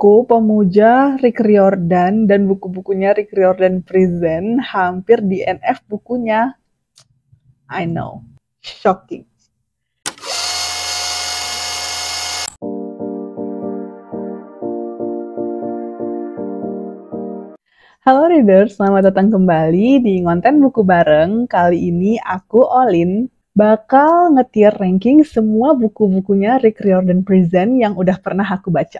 Aku pemuja Rick Riordan dan buku-bukunya Rick Riordan Present hampir DNF bukunya. I know, shocking. Halo readers, selamat datang kembali di Ngonten Buku Bareng. Kali ini aku, Olin, bakal nge-tier ranking semua buku-bukunya Rick Riordan Present yang udah pernah aku baca.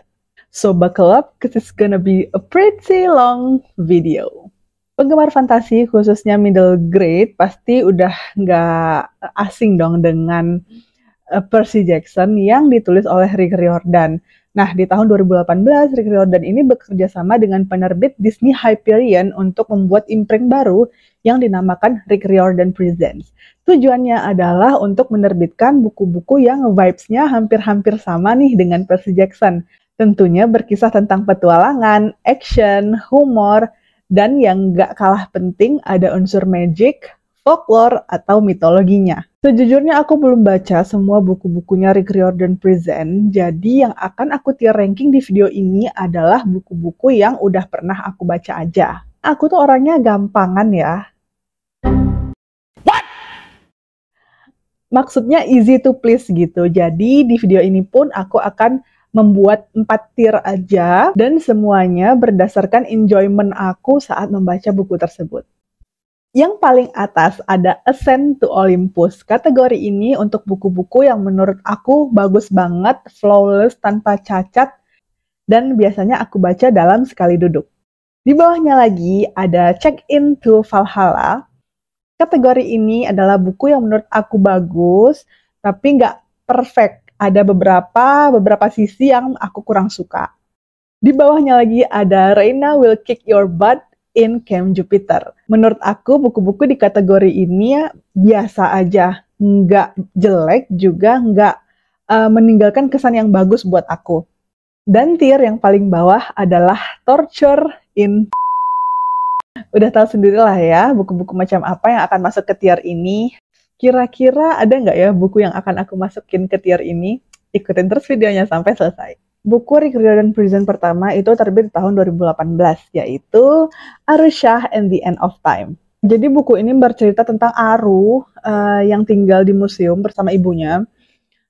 So buckle up, cause it's gonna be a pretty long video. Penggemar fantasi, khususnya middle grade, pasti udah nggak asing dong dengan Percy Jackson yang ditulis oleh Rick Riordan. Nah, di tahun 2018, Rick Riordan ini bekerja sama dengan penerbit Disney Hyperion untuk membuat imprint baru yang dinamakan Rick Riordan Presents. Tujuannya adalah untuk menerbitkan buku-buku yang vibes-nya hampir-hampir sama nih dengan Percy Jackson. Tentunya berkisah tentang petualangan, action, humor, dan yang gak kalah penting ada unsur magic, folklore, atau mitologinya. Sejujurnya aku belum baca semua buku-bukunya Rick Riordan Present, jadi yang akan aku tier ranking di video ini adalah buku-buku yang udah pernah aku baca aja. Aku tuh orangnya gampangan ya. Maksudnya easy to please gitu, jadi di video ini pun aku akan membuat 4 tier aja, dan semuanya berdasarkan enjoyment aku saat membaca buku tersebut. Yang paling atas ada Ascent to Olympus. Kategori ini untuk buku-buku yang menurut aku bagus banget, flawless, tanpa cacat, dan biasanya aku baca dalam sekali duduk. Di bawahnya lagi ada Check-in to Valhalla. Kategori ini adalah buku yang menurut aku bagus, tapi nggak perfect. Ada beberapa sisi yang aku kurang suka. Di bawahnya lagi ada Reina Will Kick Your Butt in Camp Jupiter. Menurut aku buku-buku di kategori ini ya biasa aja, nggak jelek juga nggak meninggalkan kesan yang bagus buat aku. Dan tier yang paling bawah adalah Torture in. Udah tahu sendirilah ya buku-buku macam apa yang akan masuk ke tier ini. Kira-kira ada nggak ya buku yang akan aku masukin ke tier ini? Ikutin terus videonya sampai selesai. Buku Rick Riordan Present pertama itu terbit tahun 2018, yaitu Arusha and the End of Time. Jadi buku ini bercerita tentang Aru yang tinggal di museum bersama ibunya.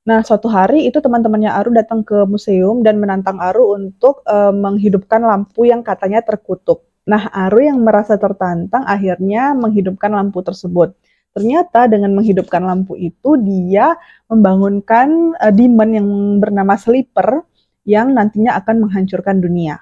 Nah, suatu hari itu teman-temannya Aru datang ke museum dan menantang Aru untuk menghidupkan lampu yang katanya terkutuk. Nah, Aru yang merasa tertantang akhirnya menghidupkan lampu tersebut. Ternyata dengan menghidupkan lampu itu dia membangunkan demon yang bernama Sleeper yang nantinya akan menghancurkan dunia.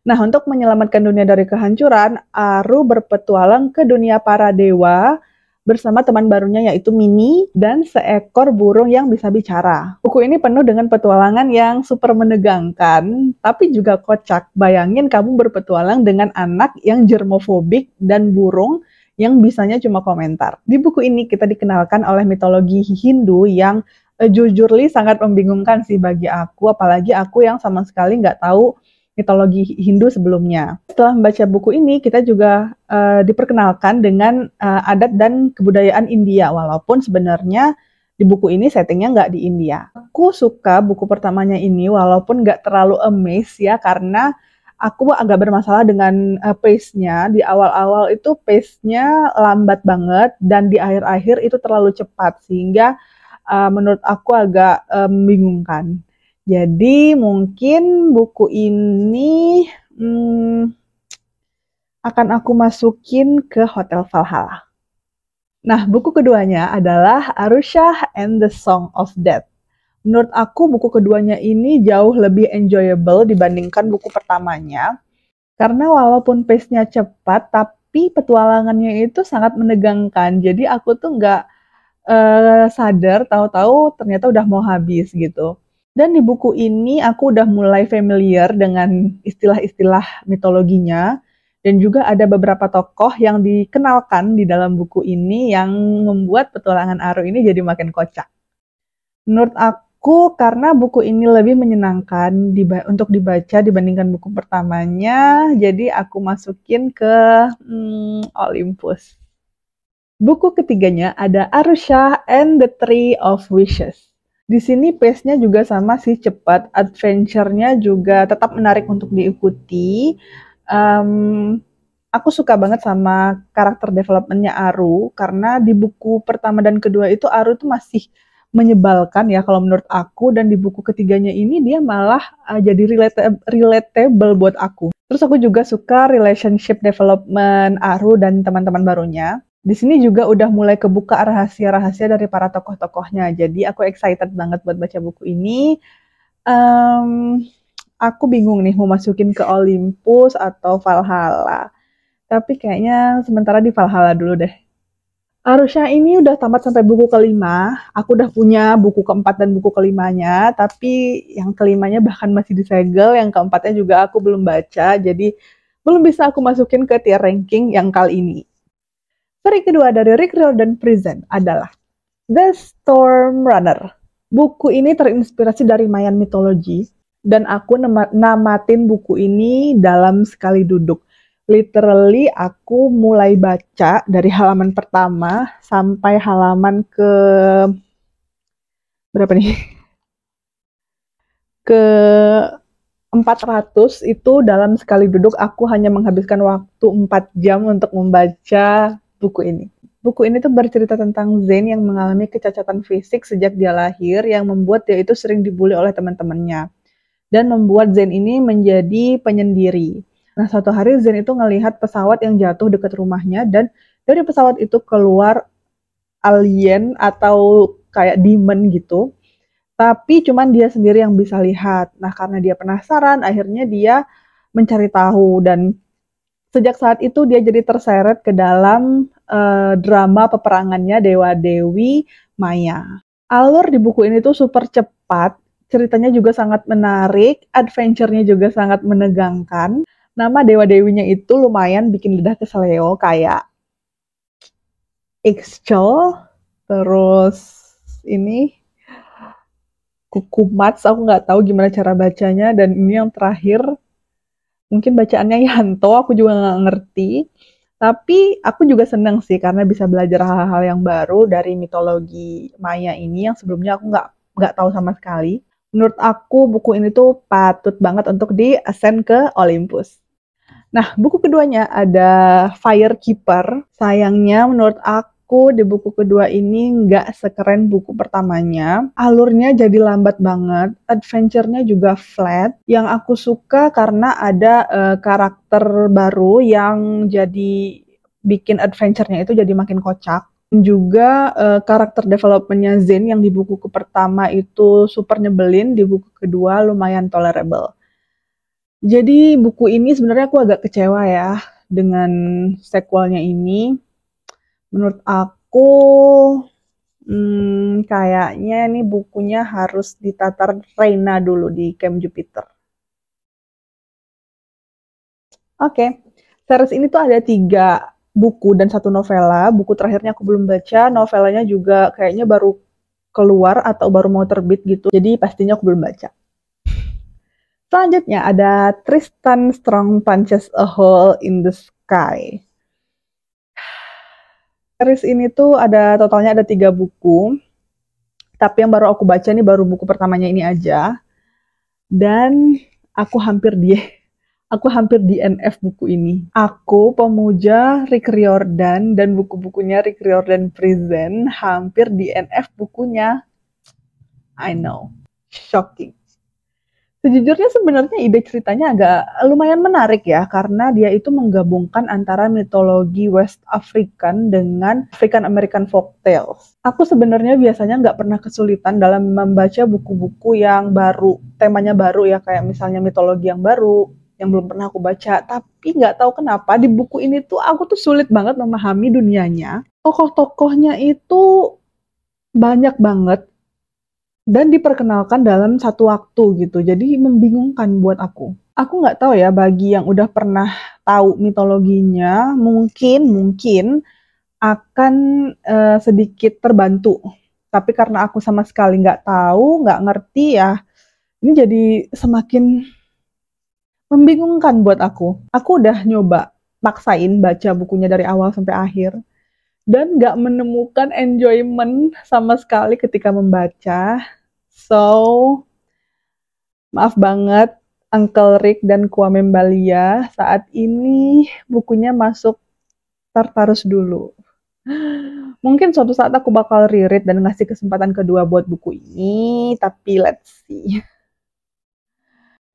Nah, untuk menyelamatkan dunia dari kehancuran, Aru berpetualang ke dunia para dewa bersama teman barunya yaitu Minnie dan seekor burung yang bisa bicara. Buku ini penuh dengan petualangan yang super menegangkan, tapi juga kocak. Bayangin kamu berpetualang dengan anak yang germofobik dan burung yang bisanya cuma komentar. Di buku ini kita dikenalkan oleh mitologi Hindu yang jujurly sangat membingungkan sih bagi aku, apalagi aku yang sama sekali nggak tahu mitologi Hindu sebelumnya. Setelah membaca buku ini, kita juga diperkenalkan dengan adat dan kebudayaan India, walaupun sebenarnya di buku ini settingnya nggak di India. Aku suka buku pertamanya ini, walaupun nggak terlalu amazed ya, karena aku agak bermasalah dengan pace-nya. Di awal-awal itu pace-nya lambat banget, dan di akhir-akhir itu terlalu cepat, sehingga menurut aku agak membingungkan. Jadi mungkin buku ini akan aku masukin ke Hotel Valhalla. Nah, buku keduanya adalah Arusha and the Song of Death. Menurut aku buku keduanya ini jauh lebih enjoyable dibandingkan buku pertamanya. Karena walaupun pace-nya cepat, tapi petualangannya itu sangat menegangkan. Jadi aku tuh nggak sadar, tahu-tahu ternyata udah mau habis gitu. Dan di buku ini aku udah mulai familiar dengan istilah-istilah mitologinya. Dan juga ada beberapa tokoh yang dikenalkan di dalam buku ini yang membuat petualangan Aru ini jadi makin kocak. Menurut aku, karena buku ini lebih menyenangkan untuk dibaca dibandingkan buku pertamanya, jadi aku masukin ke Olympus. Buku ketiganya ada Arusha and the Tree of Wishes. Di sini pace-nya juga sama sih, cepat. Adventure-nya juga tetap menarik untuk diikuti. Um, aku suka banget sama karakter development-nya Aru, karena di buku pertama dan kedua itu Aru tuh masih menyebalkan ya kalau menurut aku, dan di buku ketiganya ini dia malah jadi relatable buat aku. Terus aku juga suka relationship development Aru dan teman-teman barunya. Di sini juga udah mulai kebuka rahasia-rahasia dari para tokoh-tokohnya. Jadi aku excited banget buat baca buku ini. Um, aku bingung nih mau masukin ke Olympus atau Valhalla. Tapi kayaknya sementara di Valhalla dulu deh. Harusnya ini udah tamat sampai buku kelima. Aku udah punya buku keempat dan buku kelimanya. Tapi yang kelimanya bahkan masih disegel. Yang keempatnya juga aku belum baca. Jadi belum bisa aku masukin ke tier ranking yang kali ini. Seri kedua dari Rick Riordan Presents adalah The Storm Runner. Buku ini terinspirasi dari Mayan Mythology, dan aku namatin buku ini dalam sekali duduk. Literally, aku mulai baca dari halaman pertama sampai halaman ke berapa nih? Ke 400 itu dalam sekali duduk. Aku hanya menghabiskan waktu 4 jam untuk membaca buku ini. Buku ini tuh bercerita tentang Zane yang mengalami kecacatan fisik sejak dia lahir, yang membuat dia itu sering dibully oleh teman-temannya. Dan membuat Zane ini menjadi penyendiri. Nah, suatu hari Zane itu ngelihat pesawat yang jatuh dekat rumahnya, dan dari pesawat itu keluar alien atau kayak demon gitu. Tapi cuman dia sendiri yang bisa lihat. Nah, karena dia penasaran, akhirnya dia mencari tahu, dan sejak saat itu dia jadi terseret ke dalam drama peperangannya Dewa-Dewi Maya. Alur di buku ini tuh super cepat, ceritanya juga sangat menarik, adventure-nya juga sangat menegangkan. Nama Dewa-Dewinya itu lumayan bikin lidah keseleo, kayak Ixchel, terus ini Kukumats, aku nggak tahu gimana cara bacanya, dan ini yang terakhir mungkin bacaannya Yanto, aku juga nggak ngerti. Tapi aku juga seneng sih karena bisa belajar hal-hal yang baru dari mitologi Maya ini yang sebelumnya aku nggak tahu sama sekali. Menurut aku buku ini tuh patut banget untuk di-ascend ke Olympus. Nah, buku keduanya ada Firekeeper. Sayangnya menurut aku di buku kedua ini nggak sekeren buku pertamanya. Alurnya jadi lambat banget, adventure-nya juga flat. Yang aku suka karena ada karakter baru yang jadi bikin adventure-nya itu jadi makin kocak. Juga karakter development-nya Zane yang di buku pertama itu super nyebelin, di buku kedua lumayan tolerable. Jadi buku ini sebenarnya aku agak kecewa ya dengan sequelnya ini. Menurut aku kayaknya nih bukunya harus ditatar Reina dulu di Camp Jupiter. Oke, series ini tuh ada 3 buku dan 1 novela. Buku terakhirnya aku belum baca, novelanya juga kayaknya baru keluar atau baru mau terbit gitu. Jadi pastinya aku belum baca. Selanjutnya ada Tristan Strong Punches a Hole in the Sky. Series ini tuh totalnya ada 3 buku. Tapi yang baru aku baca nih baru buku pertamanya ini aja. Dan aku hampir DNF buku ini. Aku pemuja Rick Riordan dan buku-bukunya Rick Riordan Presents hampir DNF bukunya. I know. Shocking. Sejujurnya sebenarnya ide ceritanya agak lumayan menarik ya, karena dia itu menggabungkan antara mitologi West African dengan African American folktales. Aku sebenarnya biasanya nggak pernah kesulitan dalam membaca buku-buku yang baru, temanya baru ya, kayak misalnya mitologi yang baru, yang belum pernah aku baca. Tapi nggak tahu kenapa di buku ini tuh aku tuh sulit banget memahami dunianya. Tokoh-tokohnya itu banyak banget dan diperkenalkan dalam satu waktu gitu, jadi membingungkan buat aku. Aku nggak tahu ya, bagi yang udah pernah tahu mitologinya, mungkin akan sedikit terbantu. Tapi karena aku sama sekali nggak tahu, nggak ngerti ya, ini jadi semakin membingungkan buat aku. Aku udah nyoba maksain baca bukunya dari awal sampai akhir, dan nggak menemukan enjoyment sama sekali ketika membaca. So, maaf banget Uncle Rick dan Kwame Mbalia, saat ini bukunya masuk Tartarus dulu. Mungkin suatu saat aku bakal reread dan ngasih kesempatan kedua buat buku ini, tapi let's see.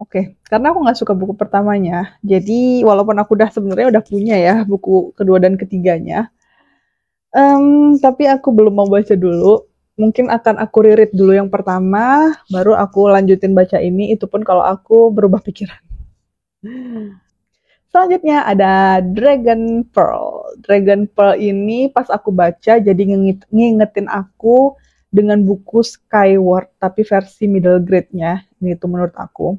Oke, karena aku nggak suka buku pertamanya, jadi walaupun aku sebenarnya udah punya ya buku kedua dan ketiganya, tapi aku belum mau baca dulu. Mungkin akan aku reread dulu yang pertama, baru aku lanjutin baca ini, itu pun kalau aku berubah pikiran. Selanjutnya ada Dragon Pearl. Dragon Pearl ini pas aku baca jadi ngingetin aku dengan buku Skyward, tapi versi middle grade-nya. Ini tuh menurut aku.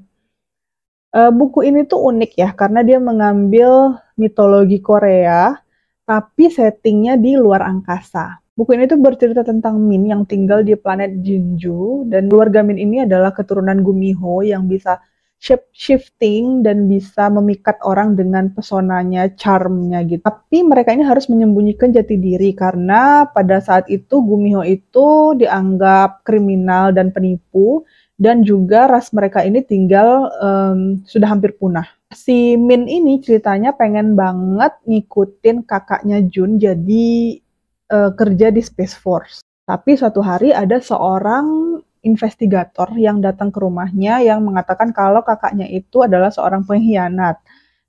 Buku ini tuh unik ya, karena dia mengambil mitologi Korea, tapi settingnya di luar angkasa. Buku ini tuh bercerita tentang Min yang tinggal di planet Jeonju, dan keluarga Min ini adalah keturunan Gumiho yang bisa shape-shifting dan bisa memikat orang dengan pesonanya, charm-nya gitu. Tapi mereka ini harus menyembunyikan jati diri karena pada saat itu Gumiho itu dianggap kriminal dan penipu, dan juga ras mereka ini tinggal sudah hampir punah. Si Min ini ceritanya pengen banget ngikutin kakaknya Jun jadi kerja di Space Force. Tapi suatu hari ada seorang investigator yang datang ke rumahnya yang mengatakan kalau kakaknya itu adalah seorang pengkhianat.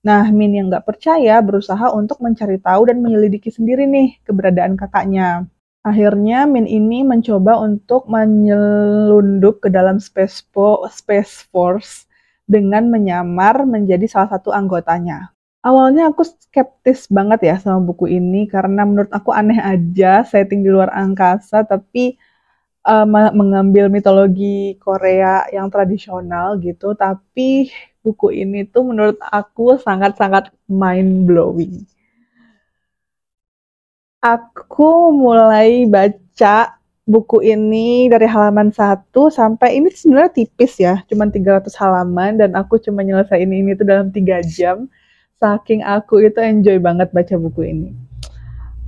Nah, Min yang nggak percaya berusaha untuk mencari tahu dan menyelidiki sendiri nih keberadaan kakaknya. Akhirnya Min ini mencoba untuk menyelundup ke dalam Space Force dengan menyamar menjadi salah satu anggotanya. Awalnya aku skeptis banget ya sama buku ini karena menurut aku aneh aja setting di luar angkasa tapi mengambil mitologi Korea yang tradisional gitu, tapi buku ini tuh menurut aku sangat-sangat mind blowing. Aku mulai baca buku ini dari halaman 1 sampai ini sebenarnya tipis ya, cuma 300 halaman dan aku cuma nyelesain ini tuh dalam 3 jam. Saking aku itu enjoy banget baca buku ini.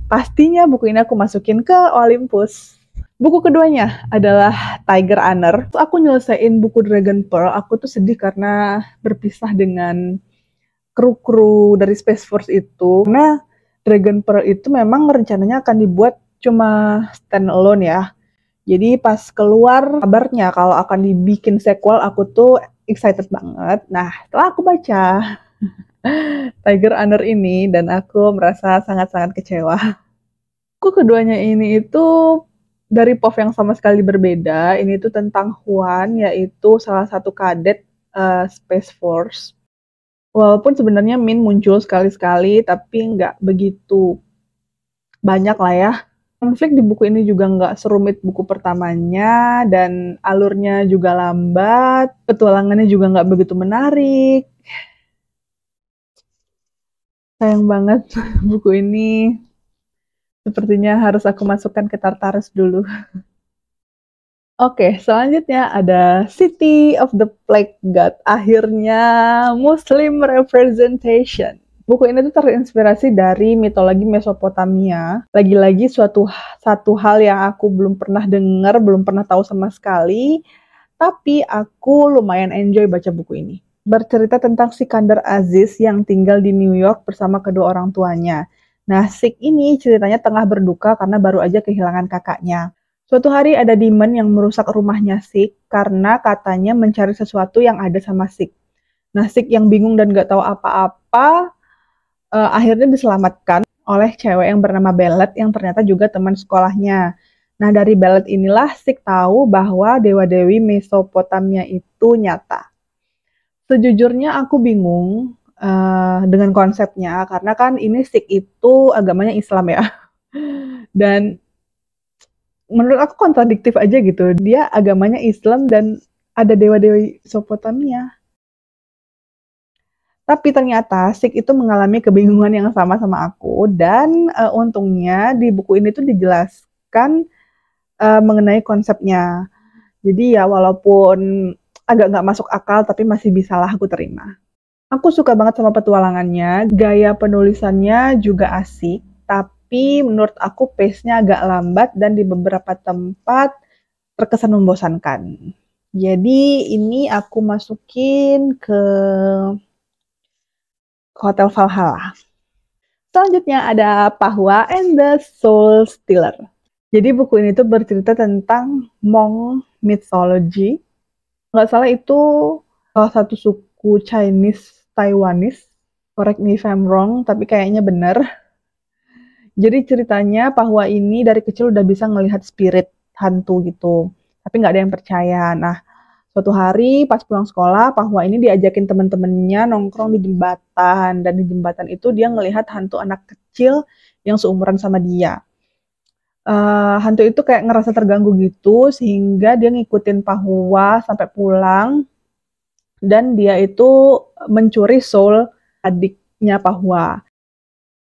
Pastinya buku ini aku masukin ke Olympus. Buku keduanya adalah Tiger Honor. Aku nyelesain buku Dragon Pearl, aku tuh sedih karena berpisah dengan kru-kru dari Space Force itu. Karena Dragon Pearl itu memang rencananya akan dibuat cuma stand alone ya. Jadi pas keluar kabarnya kalau akan dibikin sequel, aku tuh excited banget. Nah, setelah aku baca Tiger Honor ini dan aku merasa sangat-sangat kecewa. Buku keduanya ini itu dari POV yang sama sekali berbeda. Ini tuh tentang Hwan, yaitu salah satu kadet Space Force. Walaupun sebenarnya Min muncul sekali-sekali, tapi nggak begitu banyak lah ya. Konflik di buku ini juga nggak serumit buku pertamanya, dan alurnya juga lambat, petualangannya juga nggak begitu menarik. Sayang banget buku ini. Sepertinya harus aku masukkan ke Tartarus dulu. Oke, selanjutnya ada City of the Plague God. Akhirnya Muslim Representation. Buku ini tuh terinspirasi dari mitologi Mesopotamia. Lagi-lagi satu hal yang aku belum pernah dengar, belum pernah tahu sama sekali. Tapi aku lumayan enjoy baca buku ini. Bercerita tentang Sikandar Aziz yang tinggal di New York bersama kedua orang tuanya. Nah, Sik ini ceritanya tengah berduka karena baru aja kehilangan kakaknya. Suatu hari ada demon yang merusak rumahnya Sik karena katanya mencari sesuatu yang ada sama Sik. Nah, Sik yang bingung dan gak tahu apa-apa, akhirnya diselamatkan oleh cewek yang bernama Belet yang ternyata juga teman sekolahnya. Nah, dari Belet inilah Sik tahu bahwa dewa-dewi Mesopotamia itu nyata. Sejujurnya aku bingung dengan konsepnya, karena kan ini Sik itu agamanya Islam ya. Dan menurut aku kontradiktif aja gitu. Dia agamanya Islam dan ada dewa-dewi Mesopotamia. Tapi ternyata Sik itu mengalami kebingungan yang sama aku, dan untungnya di buku ini tuh dijelaskan mengenai konsepnya. Jadi ya walaupun agak nggak masuk akal, tapi masih bisalah aku terima. Aku suka banget sama petualangannya, gaya penulisannya juga asik, tapi menurut aku pace-nya agak lambat dan di beberapa tempat terkesan membosankan. Jadi ini aku masukin ke Hotel Valhalla. Selanjutnya ada Pahwa and the Soul Stealer. Jadi buku ini tuh bercerita tentang Hmong mythology. Nggak salah itu salah satu suku Chinese Taiwanese. Correct me if I'm wrong, tapi kayaknya benar. Jadi ceritanya Pahwa ini dari kecil udah bisa ngelihat spirit hantu gitu. Tapi nggak ada yang percaya. Nah, suatu hari pas pulang sekolah, Pahwa ini diajakin teman-temannya nongkrong di jembatan. Dan di jembatan itu dia ngelihat hantu anak kecil yang seumuran sama dia. Hantu itu kayak ngerasa terganggu gitu, sehingga dia ngikutin Pahwa sampai pulang. Dan dia itu mencuri soul adiknya Pahwa.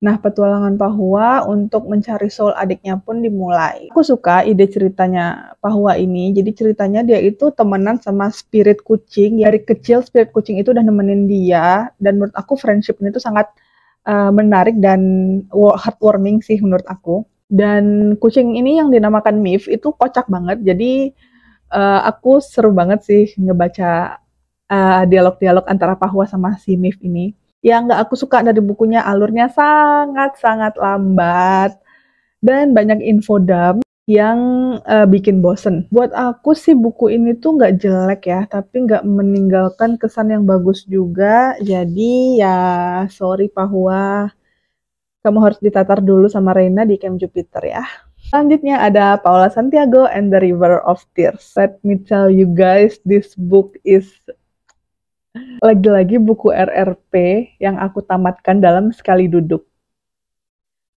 Nah, petualangan Pahwa untuk mencari soul adiknya pun dimulai. Aku suka ide ceritanya Pahwa ini. Jadi ceritanya dia itu temenan sama spirit kucing. Dari kecil spirit kucing itu udah nemenin dia. Dan menurut aku friendship ini tuh sangat menarik dan heartwarming sih menurut aku. Dan kucing ini yang dinamakan Mif itu kocak banget. Jadi aku seru banget sih ngebaca dialog-dialog antara Pahwa sama si Mif ini. Yang nggak aku suka dari bukunya, alurnya sangat-sangat lambat dan banyak info dump yang bikin bosen. Buat aku sih buku ini tuh nggak jelek ya, tapi nggak meninggalkan kesan yang bagus juga. Jadi ya sorry Pahwa, kamu harus ditatar dulu sama Reina di Camp Jupiter ya. Selanjutnya ada Paula Santiago and the River of Tears. Let me tell you guys, this book is lagi-lagi buku RRP yang aku tamatkan dalam sekali duduk.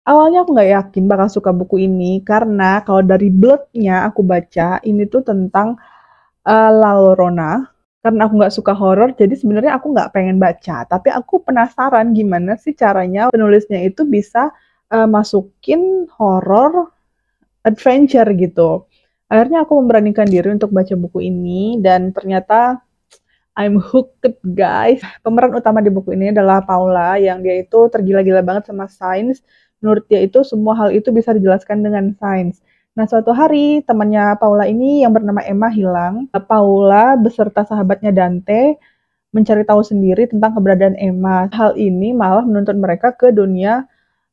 Awalnya aku nggak yakin bakal suka buku ini, karena kalau dari blurb-nya aku baca, ini tuh tentang La Llorona. Karena aku nggak suka horor, jadi sebenarnya aku nggak pengen baca. Tapi aku penasaran gimana sih caranya penulisnya itu bisa masukin horor adventure gitu. Akhirnya aku memberanikan diri untuk baca buku ini, dan ternyata I'm hooked guys. Pemeran utama di buku ini adalah Paula, yang dia itu tergila-gila banget sama sains. Menurut dia itu semua hal itu bisa dijelaskan dengan sains. Nah, suatu hari temannya Paula ini yang bernama Emma hilang. Paula beserta sahabatnya Dante mencari tahu sendiri tentang keberadaan Emma. Hal ini malah menuntun mereka ke dunia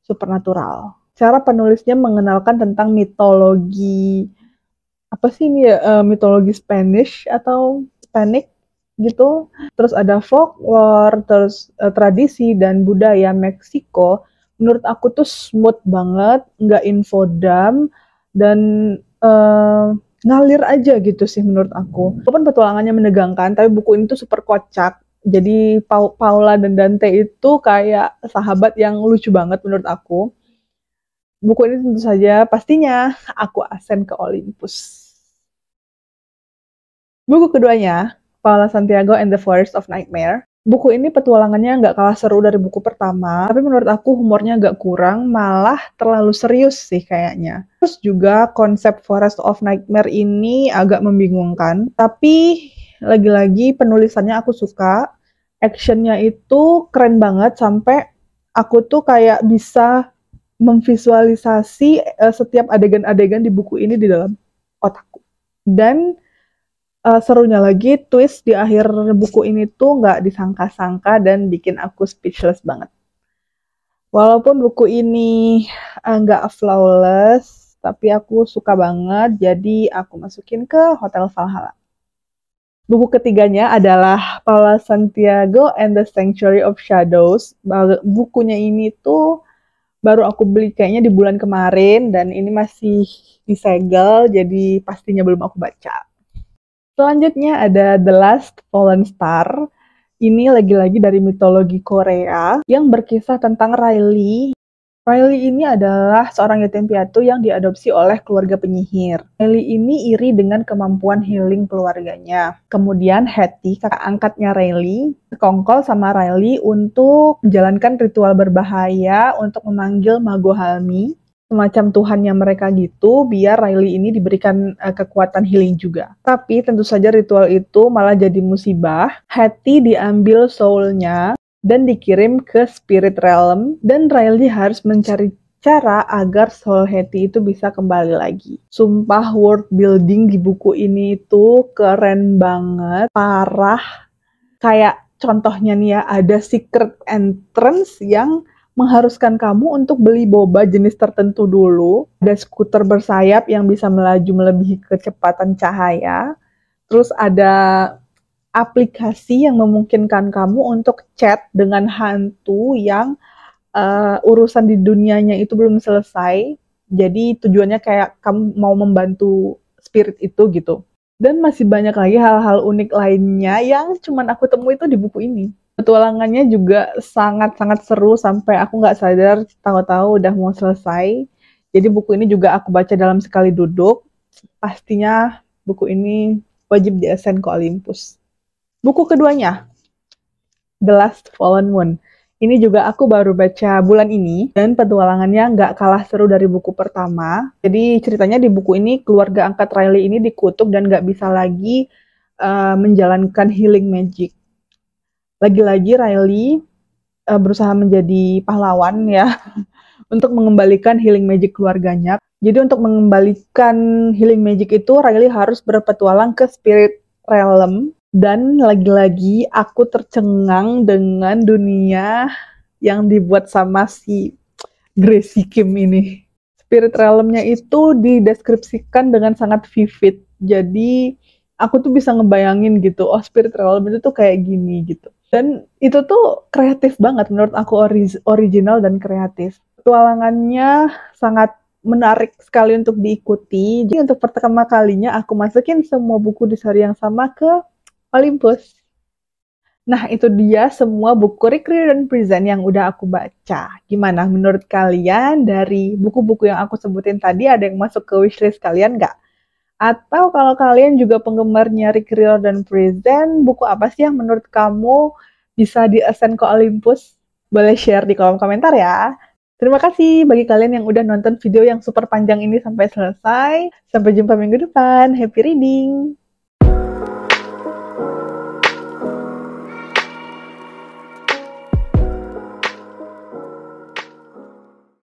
supernatural. Cara penulisnya mengenalkan tentang mitologi, apa sih ini ya, mitologi Spanish atau Hispanic gitu. Terus ada folklore, terus tradisi dan budaya Meksiko. Menurut aku tuh smooth banget, nggak info dump, dan ngalir aja gitu sih menurut aku. Walaupun petualangannya menegangkan, tapi buku ini tuh super kocak. Jadi Paula dan Dante itu kayak sahabat yang lucu banget menurut aku. Buku ini tentu saja pastinya aku ascend ke Olympus. Buku keduanya, Paula Santiago and the Forest of Nightmare. Buku ini petualangannya nggak kalah seru dari buku pertama, tapi menurut aku humornya agak kurang, malah terlalu serius sih kayaknya. Terus juga konsep Forest of Nightmare ini agak membingungkan, tapi lagi-lagi penulisannya aku suka. Actionnya itu keren banget, sampai aku tuh kayak bisa memvisualisasi setiap adegan-adegan di buku ini di dalam otakku. Dan serunya lagi, twist di akhir buku ini tuh nggak disangka-sangka dan bikin aku speechless banget. Walaupun buku ini nggak flawless, tapi aku suka banget, jadi aku masukin ke Hotel Valhalla. Buku ketiganya adalah Paula Santiago and the Sanctuary of Shadows. Bukunya ini tuh baru aku beli kayaknya di bulan kemarin, dan ini masih disegel, jadi pastinya belum aku baca. Selanjutnya ada The Last Fallen Star. Ini lagi-lagi dari mitologi Korea yang berkisah tentang Riley. Riley ini adalah seorang yatim piatu yang diadopsi oleh keluarga penyihir. Riley ini iri dengan kemampuan healing keluarganya. Kemudian Hattie, kakak angkatnya Riley, sekongkol sama Riley untuk menjalankan ritual berbahaya untuk memanggil Magohalmi, semacam Tuhannya mereka gitu, biar Riley ini diberikan kekuatan healing juga. Tapi tentu saja ritual itu malah jadi musibah. Hattie diambil soul-nya dan dikirim ke spirit realm, dan Riley harus mencari cara agar Soul Hattie itu bisa kembali lagi. Sumpah world building di buku ini itu keren banget, parah. Kayak contohnya nih ya, ada secret entrance yang mengharuskan kamu untuk beli boba jenis tertentu dulu. Ada skuter bersayap yang bisa melaju melebihi kecepatan cahaya. Terus ada aplikasi yang memungkinkan kamu untuk chat dengan hantu yang urusan di dunianya itu belum selesai. Jadi tujuannya kayak kamu mau membantu spirit itu gitu. Dan masih banyak lagi hal-hal unik lainnya yang cuman aku temui itu di buku ini. Petualangannya juga sangat-sangat seru sampai aku nggak sadar tahu-tahu udah mau selesai. Jadi buku ini juga aku baca dalam sekali duduk. Pastinya buku ini wajib di-assign ke Olympus. Buku keduanya, The Last Fallen Moon. Ini juga aku baru baca bulan ini, dan petualangannya nggak kalah seru dari buku pertama. Jadi ceritanya di buku ini, keluarga angkat Riley ini dikutuk dan nggak bisa lagi menjalankan healing magic. Lagi-lagi Riley berusaha menjadi pahlawan ya, untuk mengembalikan healing magic keluarganya. Jadi untuk mengembalikan healing magic itu, Riley harus berpetualang ke Spirit Realm. Dan lagi-lagi aku tercengang dengan dunia yang dibuat sama si Gracie Kim ini. Spirit Realm-nya itu dideskripsikan dengan sangat vivid. Jadi aku tuh bisa ngebayangin gitu, oh Spirit Realm itu tuh kayak gini gitu. Dan itu tuh kreatif banget menurut aku, original dan kreatif. Petualangannya sangat menarik sekali untuk diikuti. Jadi untuk pertama kalinya aku masukin semua buku di seri yang sama ke Olympus. Nah, itu dia semua buku Rick Riordan Presents yang udah aku baca. Gimana menurut kalian dari buku-buku yang aku sebutin tadi, ada yang masuk ke wishlist kalian nggak? Atau kalau kalian juga penggemarnya Rick Riordan Presents, buku apa sih yang menurut kamu bisa di-assign ke Olympus? Boleh share di kolom komentar ya. Terima kasih bagi kalian yang udah nonton video yang super panjang ini sampai selesai. Sampai jumpa minggu depan. Happy reading!